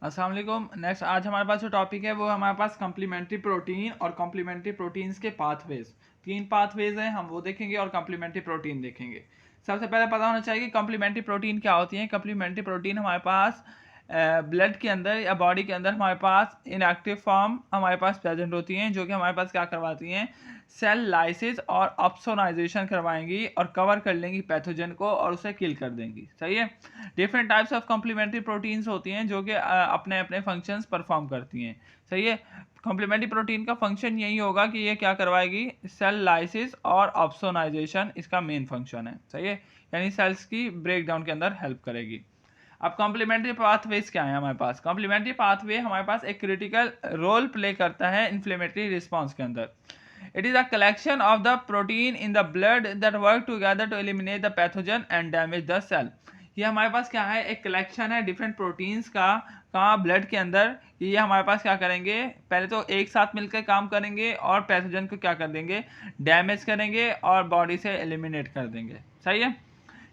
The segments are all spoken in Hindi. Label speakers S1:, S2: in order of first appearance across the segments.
S1: अस्सलाम वालेकुम। नेक्स्ट आज हमारे पास जो टॉपिक है वो हमारे पास कम्प्लीमेंट्री प्रोटीन और कम्प्लीमेंट्री प्रोटीन्स के पाथवेज। 3 पाथवेज हैं, हम वो देखेंगे और कम्प्लीमेंट्री प्रोटीन देखेंगे। सबसे पहले पता होना चाहिए कि कम्प्लीमेंट्री प्रोटीन क्या होती है। कम्प्लीमेंट्री प्रोटीन हमारे पास ब्लड के अंदर या बॉडी के अंदर हमारे पास इनएक्टिव फॉर्म हमारे पास प्रेजेंट होती हैं, जो कि हमारे पास क्या करवाती हैं, सेल लाइसिस और ऑप्सोनाइजेशन करवाएंगी और कवर कर लेंगी पैथोजन को और उसे किल कर देंगी। सही है। Different types of complementary proteins होती हैं जो कि अपने अपने फंक्शंस परफॉर्म करती हैं। सही है। कॉम्प्लीमेंट्री प्रोटीन का फंक्शन यही होगा कि ये क्या करवाएगी, सेल लाइसिस और ऑप्सोनाइजेशन इसका मेन फंक्शन है। सही है, यानी सेल्स की ब्रेकडाउन के अंदर हेल्प करेगी। अब कॉम्प्लीमेंट्री पाथवेज क्या है हमारे पास। कॉम्प्लीमेंट्री पाथवे हमारे पास एक क्रिटिकल रोल प्ले करता है इन्फ्लेमेटरी रिस्पॉन्स के अंदर। It is a collection of the protein in the blood that work together to eliminate the pathogen and damage the cell. ये हमारे पास क्या है, एक कलेक्शन है डिफरेंट प्रोटीन्स का ब्लड के अंदर। ये हमारे पास क्या करेंगे, पहले तो एक साथ मिलकर काम करेंगे और पैथोजन को क्या कर देंगे, डैमेज करेंगे और बॉडी से एलिमिनेट कर देंगे। सही है।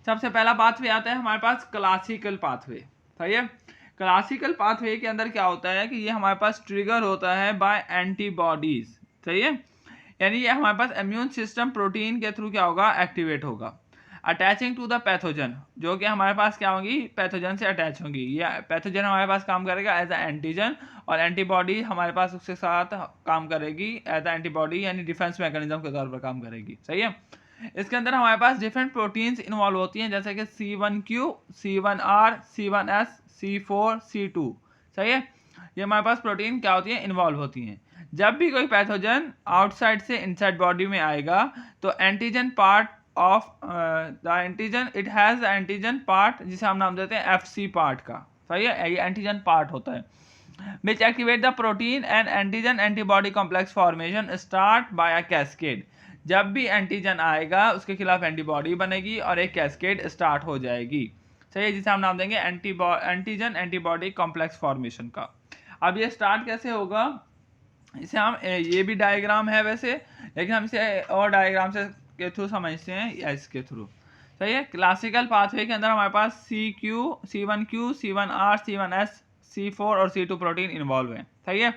S1: सबसे पहला पाथवे आता है हमारे पास क्लासिकल पाथवे। सही है। क्लासिकल पाथवे के अंदर क्या होता है कि ये हमारे पास ट्रिगर होता है बाय एंटीबॉडीज। सही है, यानी ये हमारे पास इम्यून सिस्टम प्रोटीन के थ्रू क्या होगा, एक्टिवेट होगा। अटैचिंग टू द पैथोजन, जो कि हमारे पास क्या होगी, पैथोजन से अटैच होंगी। ये पैथोजन हमारे पास काम करेगा एज अ एंटीजन और एंटीबॉडी हमारे पास उसके साथ काम करेगी एज अ एंटीबॉडी, यानी डिफेंस मैकेनिज्म के तौर पर काम करेगी। सही है। इसके अंदर हमारे पास डिफरेंट प्रोटीन्स इन्वॉल्व होती हैं, जैसे कि C1Q, C1R, C1S, C4, C2। सही है। ये हमारे पास प्रोटीन क्या होती है, इन्वॉल्व होती हैं। जब भी कोई पैथोजन आउटसाइड से इनसाइड बॉडी में आएगा तो antigen part of the antigen, it has antigen part जिसे हम नाम देते हैं FC पार्ट का। सही है, ये एंटीजन पार्ट होता है which activate the protein and antigen antibody complex formation start by a cascade। जब भी एंटीजन आएगा उसके खिलाफ एंटीबॉडी बनेगी और एक कैस्केड स्टार्ट हो जाएगी। सही है, जिसे हम नाम देंगे एंटीजन एंटीबॉडी कॉम्प्लेक्स फॉर्मेशन का। अब ये स्टार्ट कैसे होगा, इसे हम ये भी डायग्राम है वैसे, लेकिन हम इसे और डायग्राम से के थ्रू समझते हैं या इसके थ्रू। सही है। क्लासिकल पाथवे के अंदर हमारे पास C1Q, C1R, C1S, C4 और C2 प्रोटीन इन्वॉल्व है। सही है।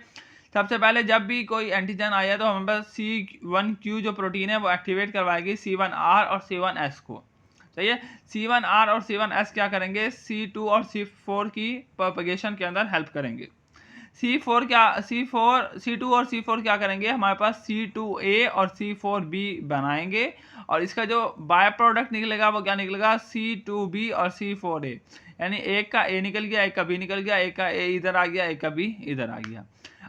S1: सबसे पहले जब भी कोई एंटीजन आया तो हमारे पास C1Q जो प्रोटीन है वो एक्टिवेट करवाएगी C1R और C1S को। सही है। C1R और C1S क्या करेंगे, C2 और C4 की प्रोपगेशन के अंदर हेल्प करेंगे। C2 और C4 क्या करेंगे, हमारे पास C2A और C4B बनाएंगे और इसका जो बाय प्रोडक्ट निकलेगा वो क्या निकलेगा, C2B और C4A। यानी एक का A निकल गया, एक का B निकल गया, एक का A इधर आ गया, एक का B इधर आ गया।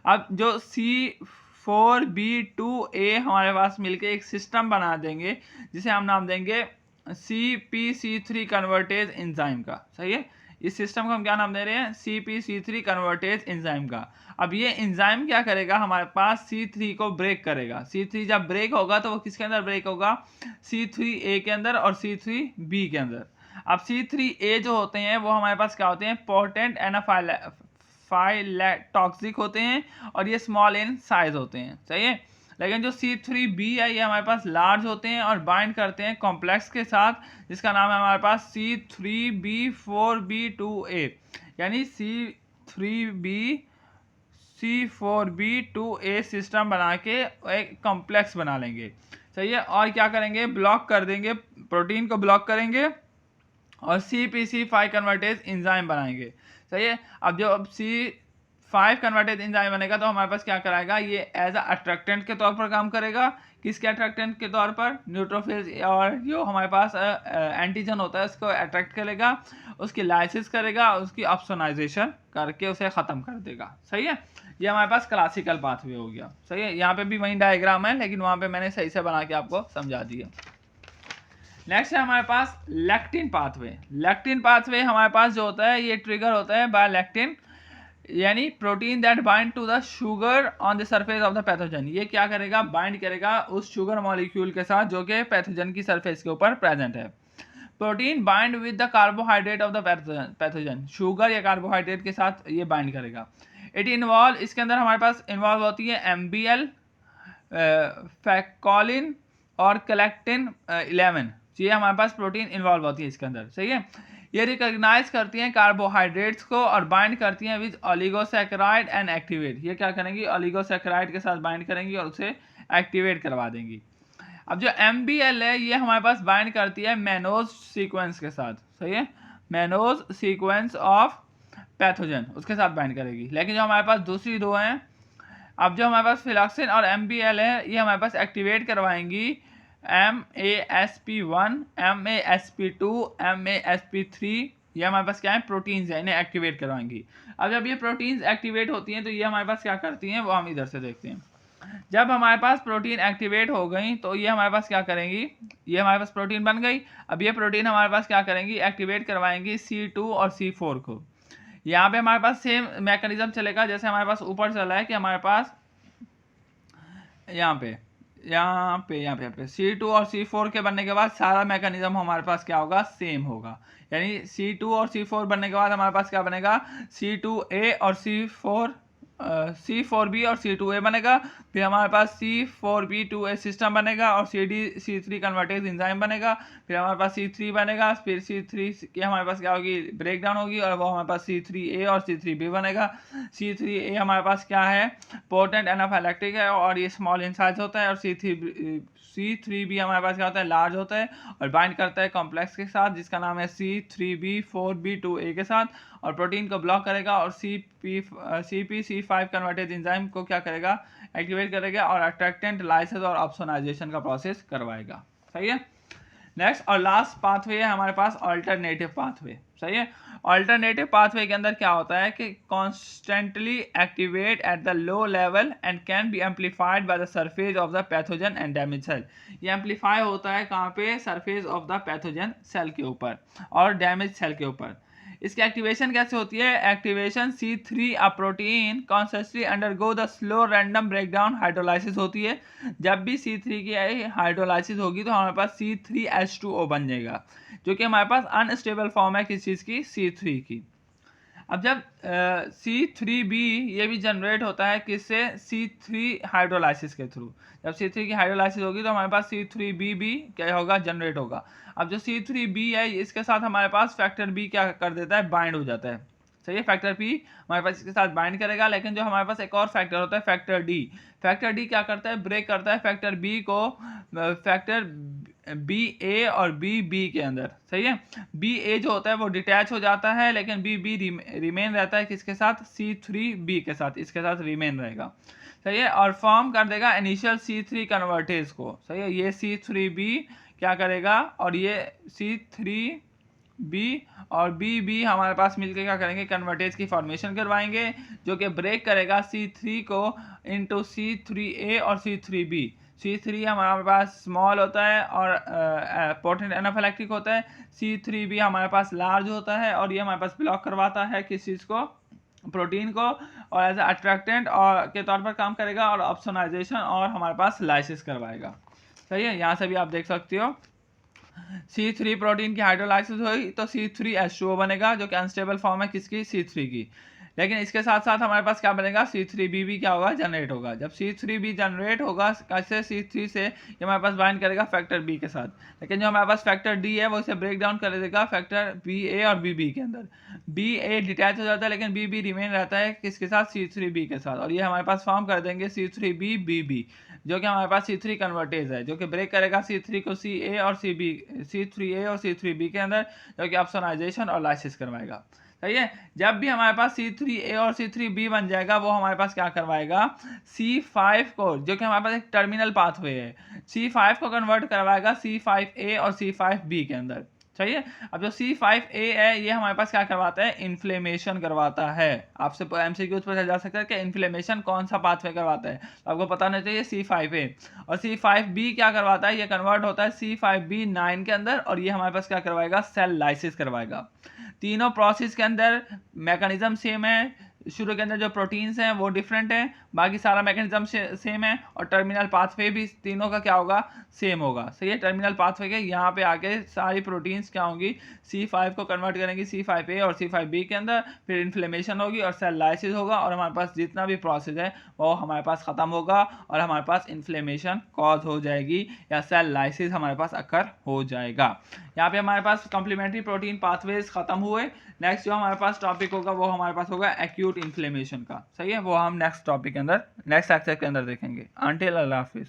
S1: अब जो C4B2A हमारे पास मिलके एक सिस्टम बना देंगे जिसे हम नाम देंगे CpC3 कन्वर्टेज एंजाइम का। सही है। इस सिस्टम को हम क्या नाम दे रहे हैं, CpC3 कन्वर्टेज एंजाइम का। अब ये एंजाइम क्या करेगा, हमारे पास C3 को ब्रेक करेगा। C3 जब ब्रेक होगा तो वो किसके अंदर ब्रेक होगा, C3A के अंदर और C3B के अंदर। अब C3A जो होते हैं वो हमारे पास क्या होते हैं, पोटेंट एनाफाइलैटॉक्सिक होते हैं और ये स्मॉल इन साइज होते हैं। सही है। लेकिन जो C3B है ये हमारे पास लार्ज होते हैं और बाइंड करते हैं कॉम्प्लेक्स के साथ, जिसका नाम है हमारे पास C3B4B2A, यानी C4B2A सिस्टम बना के एक कॉम्प्लेक्स बना लेंगे। सही है। और क्या करेंगे, ब्लॉक कर देंगे, प्रोटीन को ब्लॉक करेंगे और CpC5 कन्वर्टेज एंजाइम बनाएंगे। सही है। अब जो C5 कन्वर्टेज एंजाइम बनेगा तो हमारे पास क्या कराएगा, ये एज अ अट्रैक्टेंट के तौर पर काम करेगा। किसके अट्रैक्टेंट के तौर पर, न्यूट्रोफिल्स और जो हमारे पास एंटीजन होता है उसको अट्रैक्ट करेगा, उसकी लाइसिस करेगा, उसकी ऑप्सोनाइजेशन करके उसे ख़त्म कर देगा। सही है। ये हमारे पास क्लासिकल पाथवे हो गया। सही है। यहाँ पे भी वही डायग्राम है लेकिन वहाँ पे मैंने सही से बना के आपको समझा दिया। नेक्स्ट है हमारे पास लेक्टिन पाथवे। लेक्टिन पाथवे हमारे पास जो होता है ये ट्रिगर होता है बाय लेक्टिन, यानी protein that bind to the sugar on the surface of the pathogen. ये क्या करेगा, बाइंड करेगा उस शुगर मॉलिक्यूल के साथ जो कि पैथोजन की सरफेस के ऊपर प्रेजेंट है। Protein bind with the carbohydrate of the pathogen, sugar या कार्बोहाइड्रेट के साथ ये बाइंड करेगा। इट इन्वॉल्व, इसके अंदर हमारे पास इन्वॉल्व होती है MBL, फैकोलिन और कलेक्टिन 11। ये हमारे पास प्रोटीन इन्वॉल्व होती है इसके अंदर। सही है। ये रिकॉग्नाइज करती हैं कार्बोहाइड्रेट्स को और बाइंड करती हैं विद ओलिगोसैकेराइड एंड एक्टिवेट। ये क्या करेंगी, ओलिगोसैकेराइड के साथ बाइंड करेंगी और उसे एक्टिवेट करवा देंगी। अब जो MBL है ये हमारे पास बाइंड करती है मैनोज सीक्वेंस के साथ, सही है, मैनोज सीक्वेंस ऑफ पैथोजन उसके साथ बाइंड करेगी। लेकिन जो हमारे पास दूसरी दो हैं, अब जो हमारे पास फिलॉक्सिन और MBL है ये हमारे पास एक्टिवेट करवाएंगी MASP1, MASP2, MASP3। ये हमारे पास क्या है, प्रोटीन्स है, इन्हें एक्टिवेट करवाएंगी। अब जब ये प्रोटीन्स एक्टिवेट होती हैं तो ये हमारे पास क्या करती हैं वो हम इधर से देखते हैं। जब हमारे पास प्रोटीन एक्टिवेट हो गई तो ये हमारे पास क्या करेंगी, ये हमारे पास प्रोटीन बन गई। अब ये प्रोटीन हमारे पास क्या करेंगी, एक्टिवेट करवाएंगी C2 और C4 को। यहाँ पे हमारे पास सेम मैकेनिज्म चलेगा जैसे हमारे पास ऊपर चला है कि हमारे पास यहाँ पे C2 और C4 के बनने के बाद सारा मैकेनिज्म हमारे पास क्या होगा, सेम होगा। यानी C2 और C4 बनने के बाद हमारे पास क्या बनेगा, C2A और C4B और C2A बनेगा। फिर हमारे पास C4B2A सिस्टम बनेगा और C3 कन्वर्टेज एंजाइम बनेगा। फिर हमारे पास C3 बनेगा, फिर C3 की हमारे पास क्या होगी, ब्रेक डाउन होगी और वो हमारे पास C3A और C3B बनेगा। C3A हमारे पास क्या है, पोटेंट एनाफाइलैक्टिक है और ये स्मॉल इन साइज होता है। और C3B हमारे पास क्या होता है, लार्ज होता है और बाइंड करता है कॉम्प्लेक्स के साथ जिसका नाम है C3B4B2A के साथ, और प्रोटीन को ब्लॉक करेगा और CpC5 कन्वर्टेज एंजाइम को क्या करेगा, एक्टिवेट करेगा और अट्रैक्टेंट लाइसेस और ऑप्सोनाइजेशन का प्रोसेस करवाएगा। सही है। नेक्स्ट और लास्ट पाथवे है हमारे पास अल्टरनेटिव पाथवे। सही है। अल्टरनेटिव पाथवे के अंदर क्या होता है कि constantly activate at the low level and can be amplified by the surface of the pathogen and damage cell. ये एम्पलीफाई होता है कहाँ पे, surface of the pathogen cell के ऊपर और डैमेज सेल के ऊपर। इसकी एक्टिवेशन कैसे होती है, activation C3 a protein constantly undergo the slow random breakdown hydrolysis होती है। जब भी C3 की हाइड्रोलाइसिस होगी तो हमारे पास C3H2O बन जाएगा, जो कि हमारे पास अनस्टेबल फॉर्म है किस चीज़ की, C3 की। अब जब C3B ये भी जनरेट होता है किससे, C3 हाइड्रोलाइसिस के थ्रू। जब C3 की हाइड्रोलाइसिस होगी तो हमारे पास C3B भी क्या होगा, जनरेट होगा। अब जो C3B है इसके साथ हमारे पास फैक्टर B क्या कर देता है, बाइंड हो जाता है। सही है, फैक्टर B हमारे पास इसके साथ बाइंड करेगा। लेकिन जो हमारे पास एक और फैक्टर होता है फैक्टर D, फैक्टर D क्या करता है, ब्रेक करता है फैक्टर B को फैक्टर BA और BB के अंदर। सही है, BA जो होता है वो डिटैच हो जाता है लेकिन BB रिमेन रहता है किसके साथ, C3B के साथ, इसके साथ रिमेन रहेगा। सही है, और फॉर्म कर देगा इनिशियल C3 कन्वर्टेज को। सही है, ये C3B क्या करेगा और ये C3B और BB हमारे पास मिलकर क्या करेंगे, कन्वर्टेज की फॉर्मेशन करवाएंगे जो कि ब्रेक करेगा C3 को इनटू C3A और C3B। C3 हमारे पास स्मॉल होता है और पोटेंट एनाफिलैक्टिक होता है। C3B हमारे पास लार्ज होता है और ये हमारे पास ब्लॉक करवाता है किस चीज़ को, प्रोटीन को, और एज अट्रैक्टेंट और के तौर पर काम करेगा और ऑप्सोनाइजेशन और हमारे पास लाइसिस करवाएगा। सही है, यहाँ से भी आप देख सकते हो C3 प्रोटीन की हाइड्रोलाइसिस हुई तो C3H2O बनेगा जो कि अनस्टेबल फॉर्म है किसकी, C3 की। लेकिन इसके साथ साथ हमारे पास क्या बनेगा, C3B भी क्या होगा, जनरेट होगा। जब C3B जनरेट होगा कैसे, C3 से ये हमारे पास बाइंड करेगा फैक्टर B के साथ। लेकिन जो हमारे पास फैक्टर D है वो इसे ब्रेक डाउन कर देगा फैक्टर BA और BB के अंदर। BA डिटैच हो जाता है लेकिन BB रिमेन रहता है किसके साथ, C3B के साथ, और ये हमारे पास फॉर्म कर देंगे C3BBB जो कि हमारे पास C3 कन्वर्टेज है जो कि ब्रेक करेगा C3 को C3A और C3B के अंदर, जो कि ऑप्सोनाइजेशन और लाइसिस करवाएगा। सही है, जब भी हमारे पास C3A और C3B बन जाएगा वो हमारे पास क्या करवाएगा, C5 को, जो कि हमारे पास एक टर्मिनल पाथवे है, C5 को कन्वर्ट करवाएगा C5A और C5B के अंदर। सही है, अब जो C5A है ये हमारे पास क्या करवाता है, इन्फ्लेमेशन करवाता है। आपसे MCQs पूछा जा सकता है कि इन्फ्लेमेशन कौन सा पाथवे करवाता है, तो आपको पता होना चाहिए C5A। और C5B क्या करवाता है, ये कन्वर्ट होता है C5B9 के अंदर और ये हमारे पास क्या करवाएगा, सेल लाइसिस करवाएगा। तीनों प्रोसेस के अंदर मैकेनिज्म सेम है, शुरू के अंदर जो प्रोटीन्स हैं वो डिफरेंट हैं, बाकी सारा मैकेनिज्म सेम है, और टर्मिनल पाथवे भी तीनों का क्या होगा, सेम होगा। सही है, टर्मिनल पाथवे के यहाँ पे आके सारी प्रोटीन्स क्या होंगी, C5 को कन्वर्ट करेंगी C5a और C5b के अंदर, फिर इन्फ्लेमेशन होगी और सेल लाइसिस होगा, और हमारे पास जितना भी प्रोसेस है वो हमारे पास ख़त्म होगा, और हमारे पास इन्फ्लेमेशन कॉज हो जाएगी या सेल लाइसिस हमारे पास अकर हो जाएगा। यहाँ पे हमारे पास कॉम्प्लीमेंट्री प्रोटीन पाथवेज खत्म हुए। नेक्स्ट जो हमारे पास टॉपिक होगा वो हमारे पास होगा एक्यूट इन्फ्लेमेशन का। सही है, वो हम नेक्स्ट टॉपिक के अंदर, नेक्स्ट लेक्चर के अंदर देखेंगे। अंटिल अल्लाह हाफिज़।